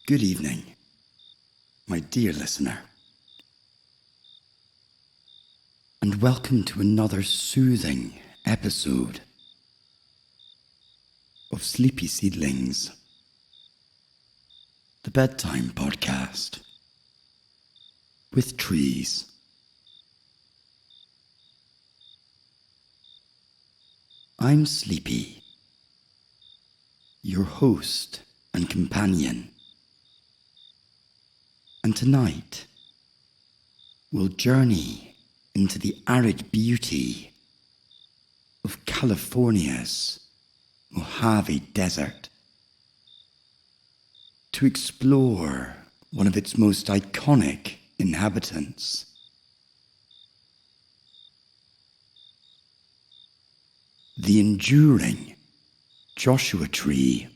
Good evening, my dear listener, and welcome to another soothing episode of Sleepy Seedlings, the Bedtime Podcast with trees. I'm Sleepy, your host and companion. And tonight, we'll journey into the arid beauty of California's Mojave Desert to explore one of its most iconic inhabitants. The enduring Joshua tree.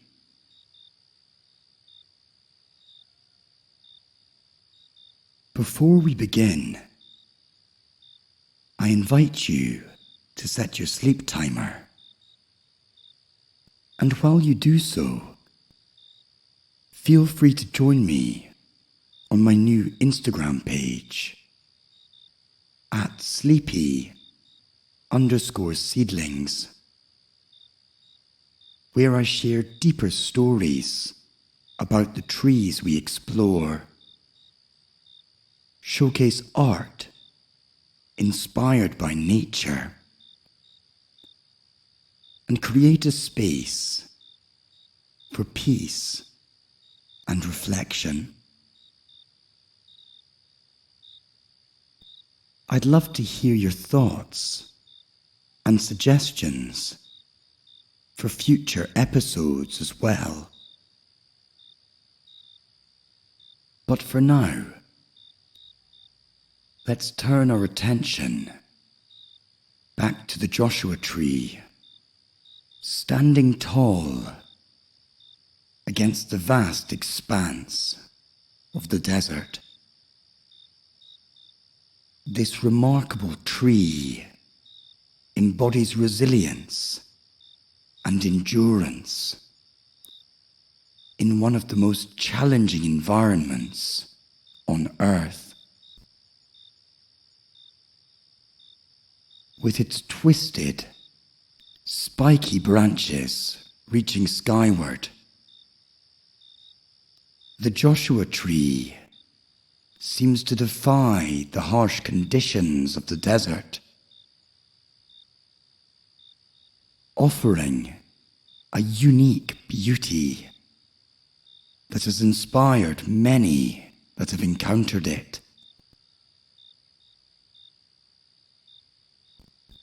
Before we begin, I invite you to set your sleep timer. And while you do so, feel free to join me on my new Instagram page at sleepy_seedlings, where I share deeper stories about the trees we explore, showcase art inspired by nature, and create a space for peace and reflection. I'd love to hear your thoughts and suggestions for future episodes as well. But for now, let's turn our attention back to the Joshua tree, standing tall against the vast expanse of the desert. This remarkable tree embodies resilience and endurance in one of the most challenging environments on Earth. With its twisted, spiky branches reaching skyward, the Joshua tree seems to defy the harsh conditions of the desert, offering a unique beauty that has inspired many that have encountered it.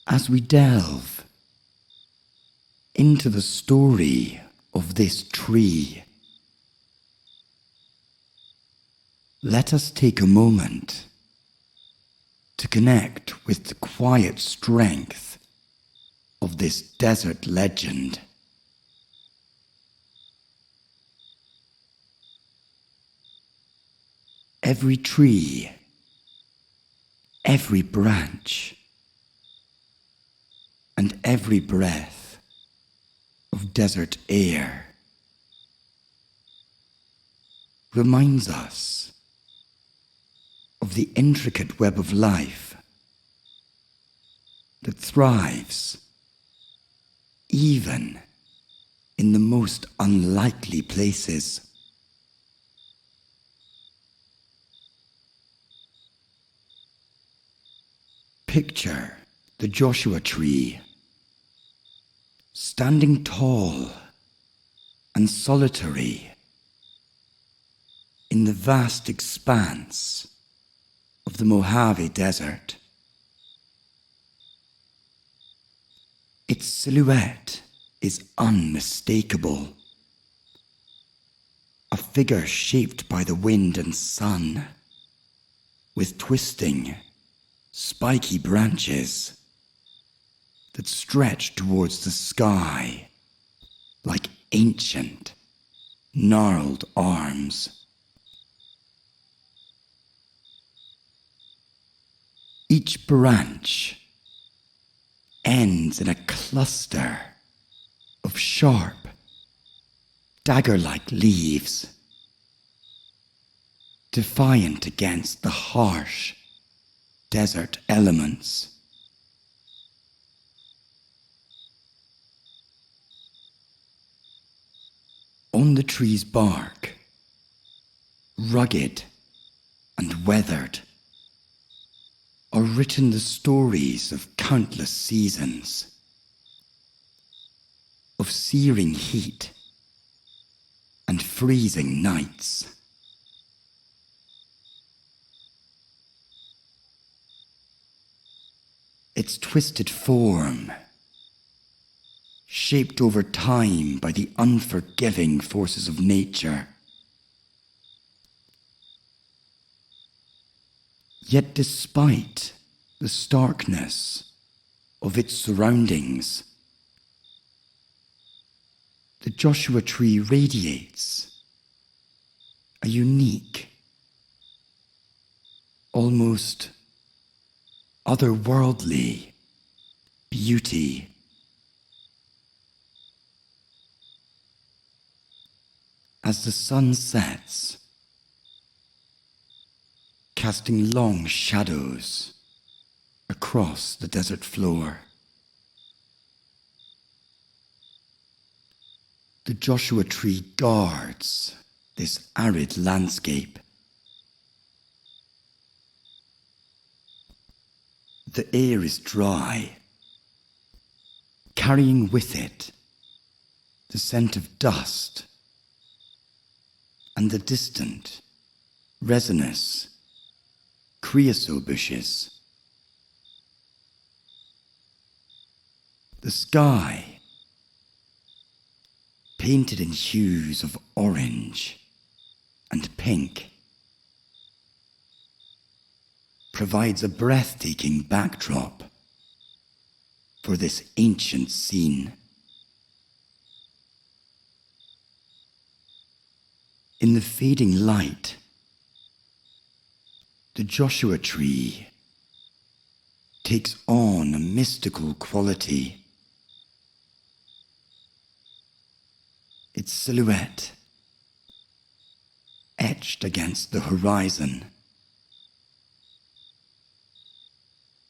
As we delve into the story of this tree, let us take a moment to connect with the quiet strength of this desert legend. Every tree, every branch, and every breath of desert air reminds us of the intricate web of life that thrives even in the most unlikely places. Picture the Joshua tree, standing tall and solitary in the vast expanse of the Mojave Desert. Its silhouette is unmistakable, a figure shaped by the wind and sun, with twisting, spiky branches that stretch towards the sky like ancient, gnarled arms. Each branch ends in a cluster of sharp, dagger-like leaves defiant against the harsh desert elements. On the tree's bark, rugged and weathered, are written the stories of countless seasons, of searing heat and freezing nights. Its twisted form, shaped over time by the unforgiving forces of nature. Yet despite the starkness of its surroundings, the Joshua tree radiates a unique, almost otherworldly beauty. As the sun sets, casting long shadows across the desert floor, the Joshua tree guards this arid landscape. The air is dry, carrying with it the scent of dust and the distant, resinous creosote bushes. The sky, painted in hues of orange and pink, provides a breathtaking backdrop for this ancient scene. In the fading light, the Joshua tree takes on a mystical quality. Its silhouette, etched against the horizon,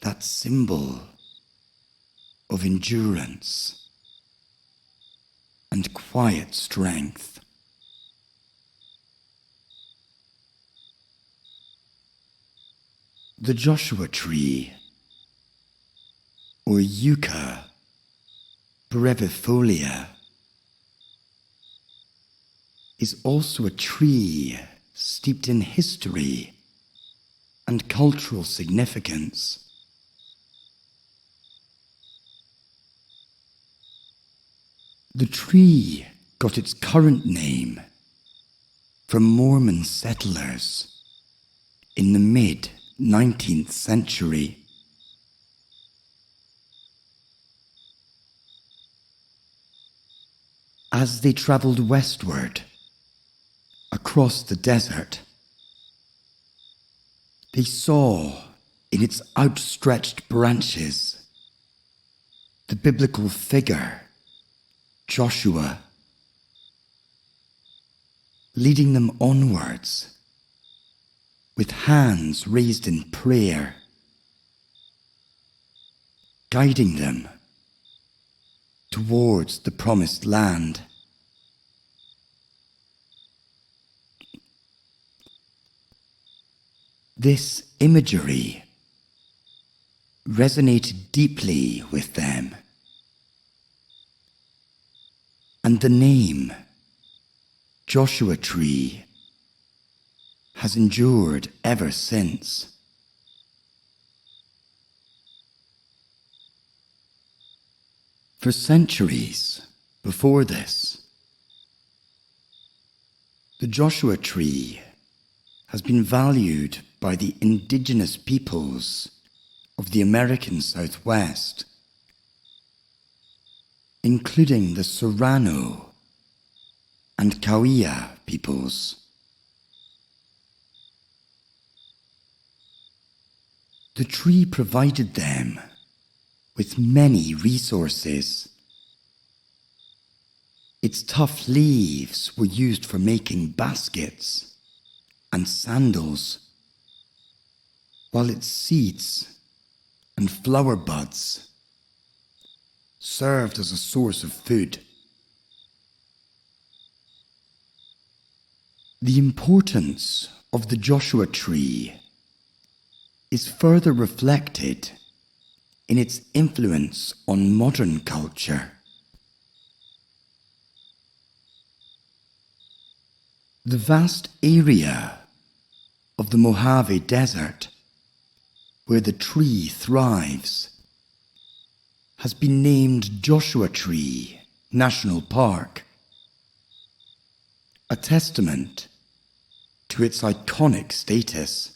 that symbol of endurance and quiet strength. The Joshua tree, or yucca brevifolia, is also a tree steeped in history and cultural significance. The tree got its current name from Mormon settlers in the mid-19th century. As they traveled westward across the desert, they saw in its outstretched branches the biblical figure Joshua, leading them onwards with hands raised in prayer, guiding them towards the promised land. This imagery resonated deeply with them, and the name Joshua tree has endured ever since. For centuries before this, the Joshua tree has been valued by the indigenous peoples of the American Southwest, including the Serrano and Kauai peoples. The tree provided them with many resources. Its tough leaves were used for making baskets and sandals, while its seeds and flower buds served as a source of food. The importance of the Joshua tree is further reflected in its influence on modern culture. The vast area of the Mojave Desert where the tree thrives has been named Joshua Tree National Park, a testament to its iconic status.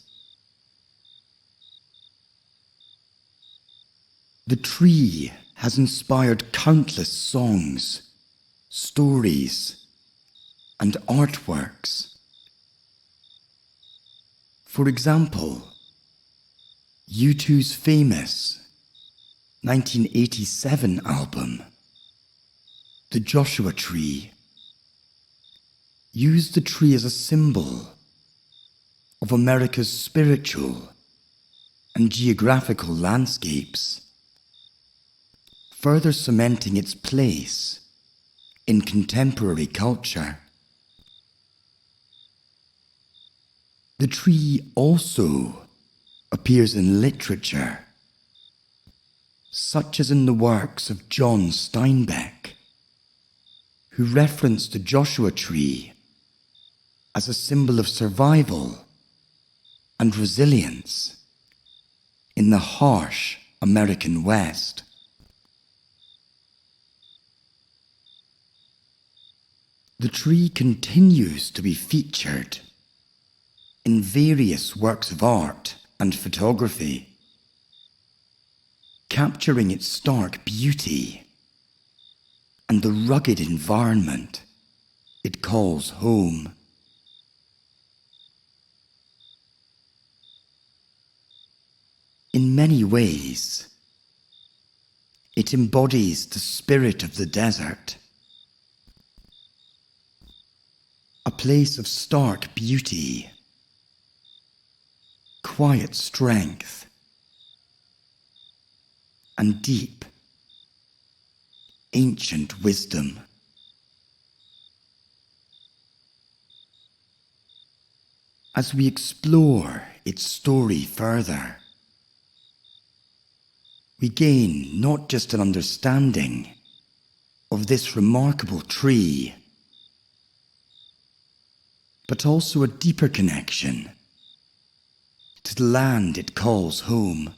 The tree has inspired countless songs, stories, and artworks. For example, U2's famous 1987 album, The Joshua Tree, used the tree as a symbol of America's spiritual and geographical landscapes, further cementing its place in contemporary culture. The tree also appears in literature, such as in the works of John Steinbeck, who referenced the Joshua tree as a symbol of survival and resilience in the harsh American West. The tree continues to be featured in various works of art and photography, capturing its stark beauty and the rugged environment it calls home. In many ways, it embodies the spirit of the desert, a place of stark beauty, quiet strength, and deep, ancient wisdom. As we explore its story further, we gain not just an understanding of this remarkable tree, but also a deeper connection to the land it calls home.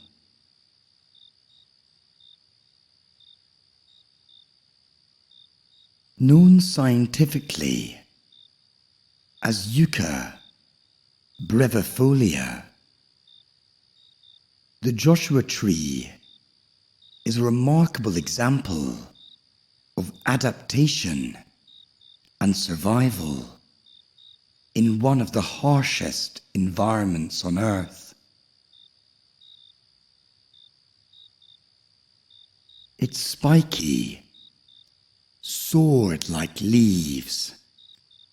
Known scientifically as Yucca brevifolia, the Joshua tree is a remarkable example of adaptation and survival in one of the harshest environments on Earth. Its spiky, sword-like leaves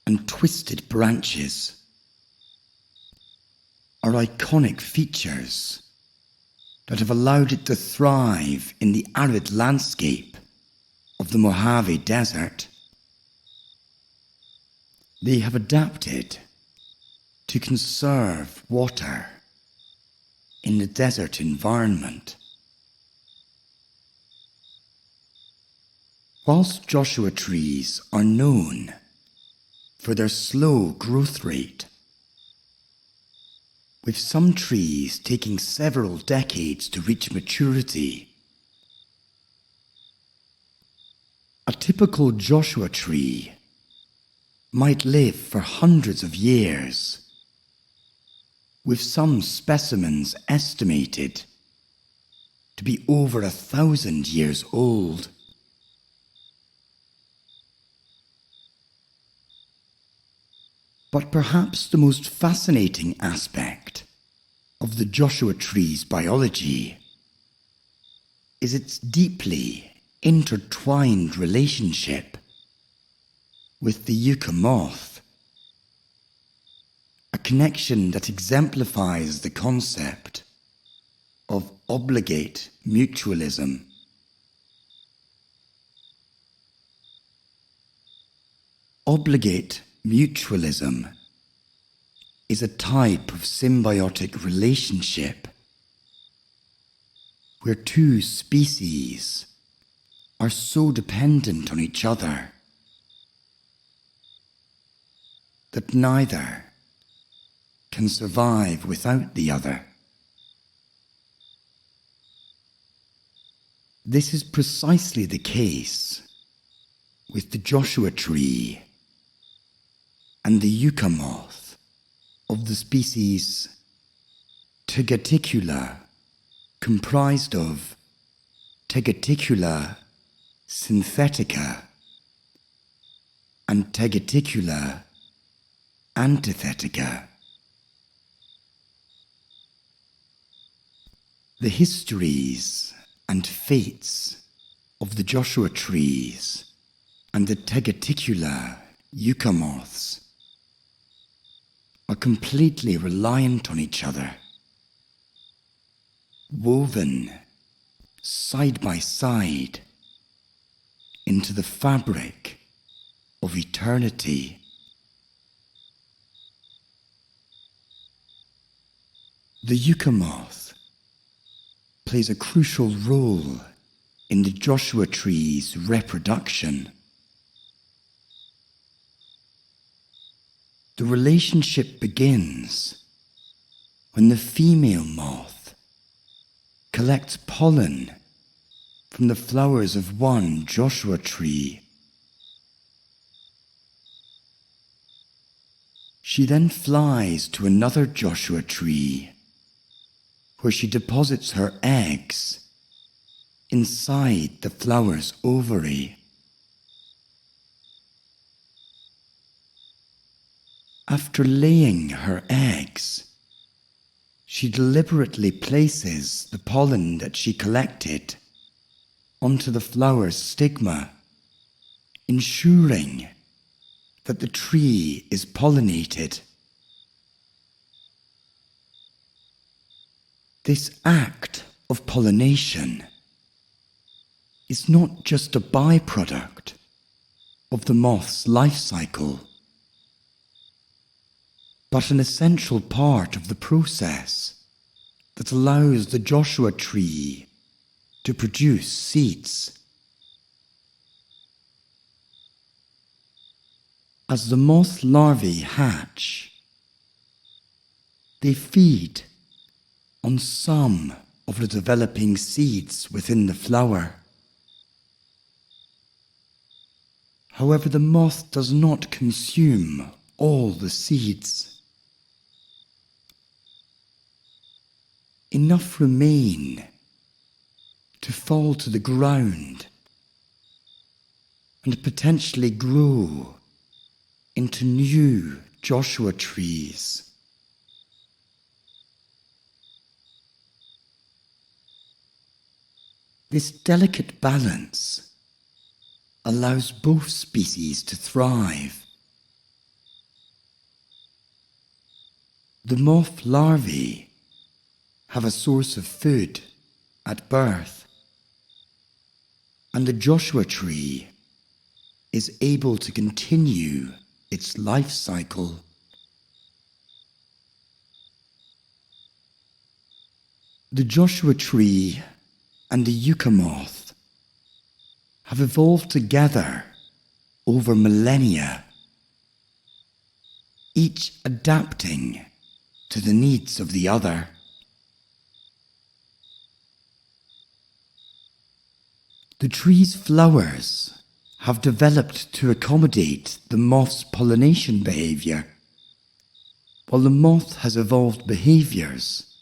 and twisted branches are iconic features that have allowed it to thrive in the arid landscape of the Mojave Desert. They have adapted to conserve water in the desert environment. Whilst Joshua trees are known for their slow growth rate, with some trees taking several decades to reach maturity, a typical Joshua tree might live for hundreds of years, with some specimens estimated to be over 1,000 years old. But perhaps the most fascinating aspect of the Joshua tree's biology is its deeply intertwined relationship with the yucca moth. a connection that exemplifies the concept of obligate mutualism. Obligate mutualism is a type of symbiotic relationship where two species are so dependent on each other that neither can survive without the other. This is precisely the case with the Joshua tree and the yucca moth of the species Tegaticula, comprised of Tegaticula synthetica and Tegaticula antithetica. The histories and fates of the Joshua trees and the Tegaticula yucca moths are completely reliant on each other, woven side by side into the fabric of eternity. The yucca moth plays a crucial role in the Joshua tree's reproduction. The relationship begins when the female moth collects pollen from the flowers of one Joshua tree. She then flies to another Joshua tree, where she deposits her eggs inside the flower's ovary. After laying her eggs, she deliberately places the pollen that she collected onto the flower's stigma, ensuring that the tree is pollinated. This act of pollination is not just a byproduct of the moth's life cycle, but an essential part of the process that allows the Joshua tree to produce seeds. As the moth larvae hatch, they feed on some of the developing seeds within the flower. However, the moth does not consume all the seeds. Enough remain to fall to the ground and potentially grow into new Joshua trees. This delicate balance allows both species to thrive. The moth larvae have a source of food at birth, and the Joshua tree is able to continue its life cycle. The Joshua tree and the yucca moth have evolved together over millennia, each adapting to the needs of the other. The tree's flowers have developed to accommodate the moth's pollination behavior, while the moth has evolved behaviors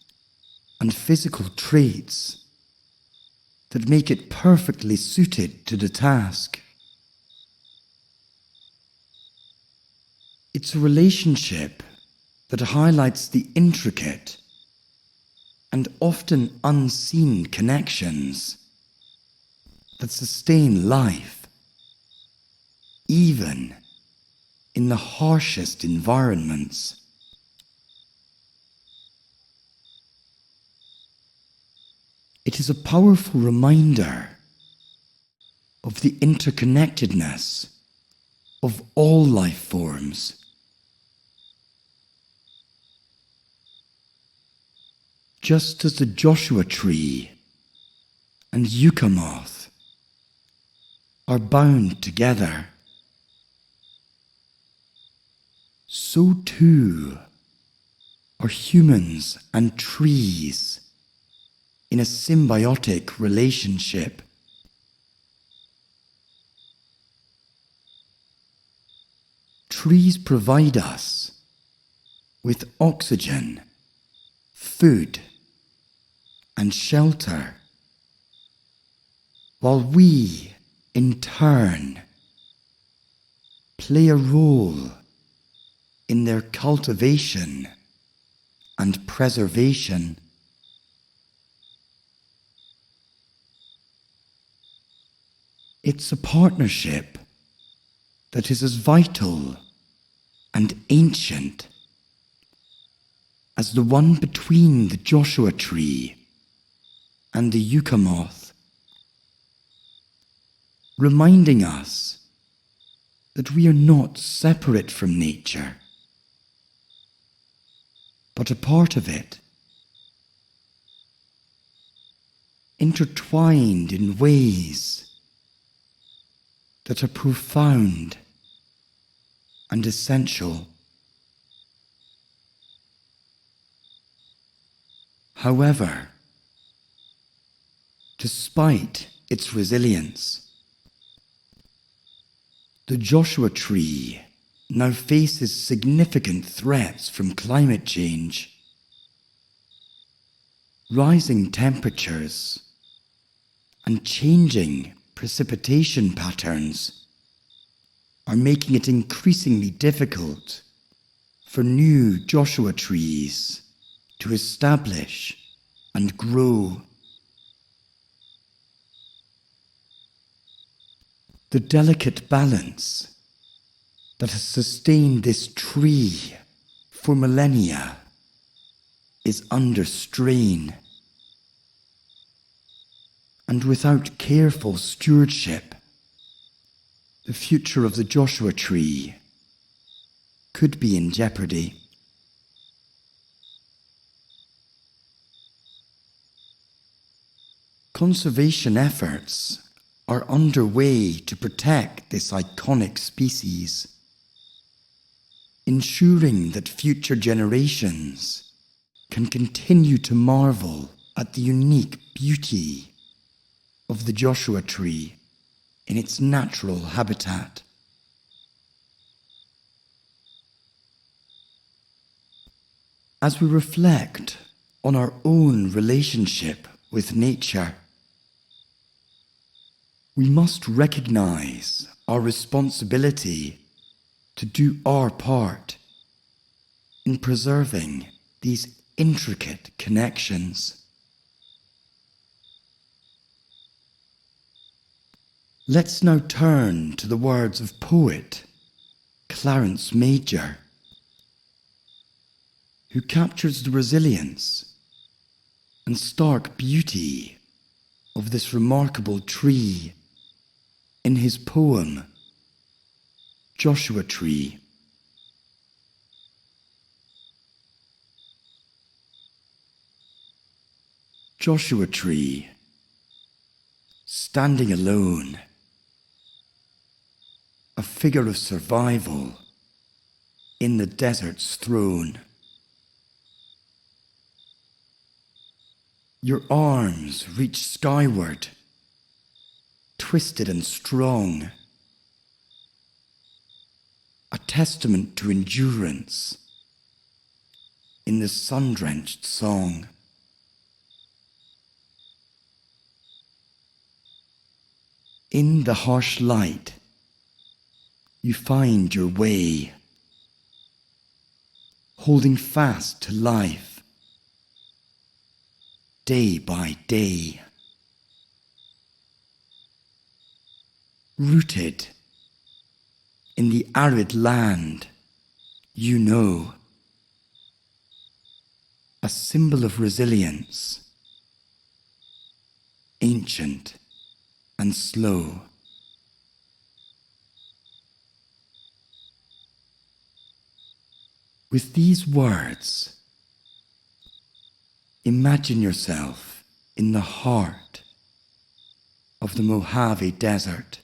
and physical traits that make it perfectly suited to the task. It's a relationship that highlights the intricate and often unseen connections that sustain life, even in the harshest environments. It is a powerful reminder of the interconnectedness of all life forms. Just as the Joshua tree and yucca moth are bound together, so too are humans and trees in a symbiotic relationship. Trees provide us with oxygen, food, and shelter, while we, in turn, play a role in their cultivation and preservation. It's a partnership that is as vital and ancient as the one between the Joshua tree and the yucca moth, reminding us that we are not separate from nature, but a part of it, intertwined in ways that are profound and essential. However, despite its resilience, the Joshua tree now faces significant threats from climate change. Rising temperatures and changing precipitation patterns are making it increasingly difficult for new Joshua trees to establish and grow. The delicate balance that has sustained this tree for millennia is under strain, and without careful stewardship, the future of the Joshua tree could be in jeopardy. Conservation efforts are underway to protect this iconic species, ensuring that future generations can continue to marvel at the unique beauty of the Joshua tree in its natural habitat. As we reflect on our own relationship with nature, we must recognize our responsibility to do our part in preserving these intricate connections. Let's now turn to the words of poet Clarence Major, who captures the resilience and stark beauty of this remarkable tree in his poem, Joshua Tree. Joshua tree, standing alone, a figure of survival in the desert's throne. Your arms reach skyward, twisted and strong, a testament to endurance in the sun-drenched song. In the harsh light, you find your way, holding fast to life, day by day. Rooted in the arid land, you know, a symbol of resilience ancient and slow. With these words, imagine yourself in the heart of the Mojave Desert,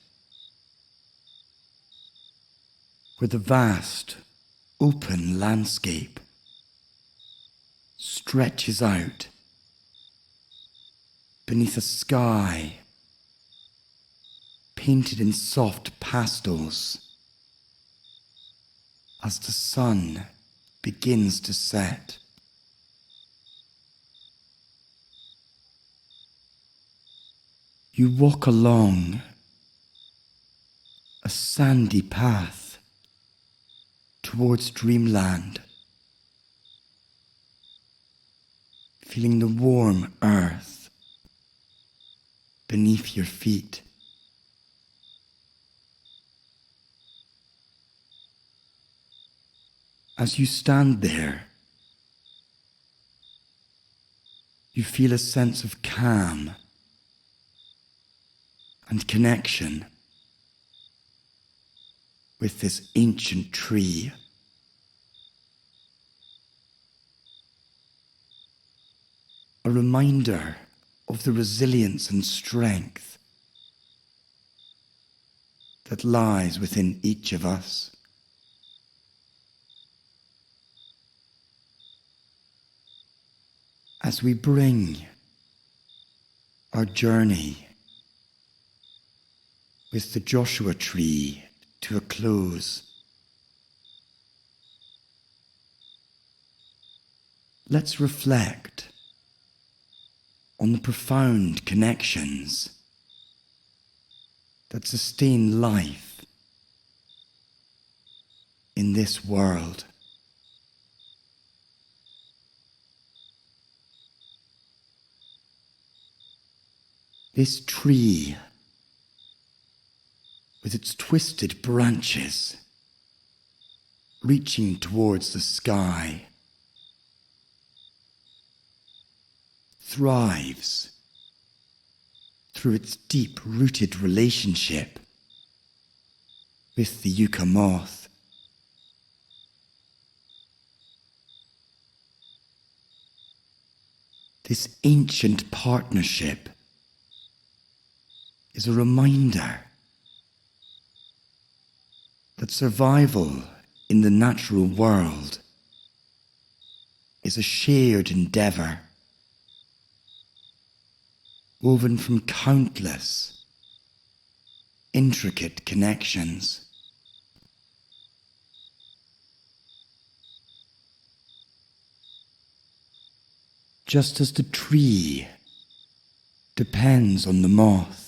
where the vast, open landscape stretches out beneath a sky painted in soft pastels as the sun begins to set. You walk along a sandy path towards dreamland, feeling the warm earth beneath your feet. As you stand there, you feel a sense of calm and connection with this ancient tree. A reminder of the resilience and strength that lies within each of us. As we bring our journey with the Joshua tree to a close, let's reflect on the profound connections that sustain life in this world. This tree, with its twisted branches reaching towards the sky, thrives through its deep-rooted relationship with the yucca moth. This ancient partnership is a reminder that survival in the natural world is a shared endeavor, woven from countless intricate connections. Just as the tree depends on the moth,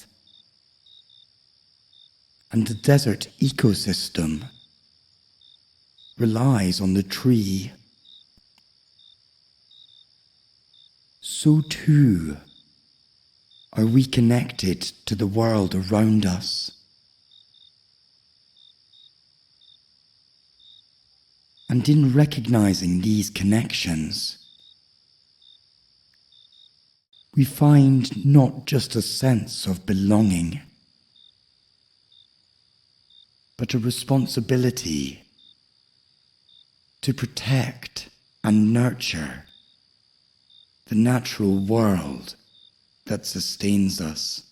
and the desert ecosystem relies on the tree, so too are we connected to the world around us. And in recognizing these connections, we find not just a sense of belonging, but a responsibility to protect and nurture the natural world that sustains us.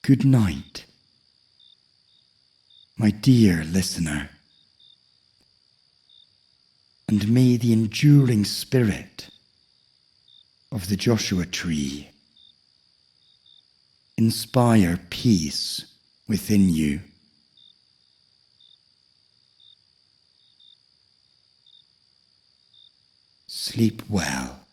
Good night, my dear listener, and may the enduring spirit of the Joshua tree inspire peace within you. Sleep well.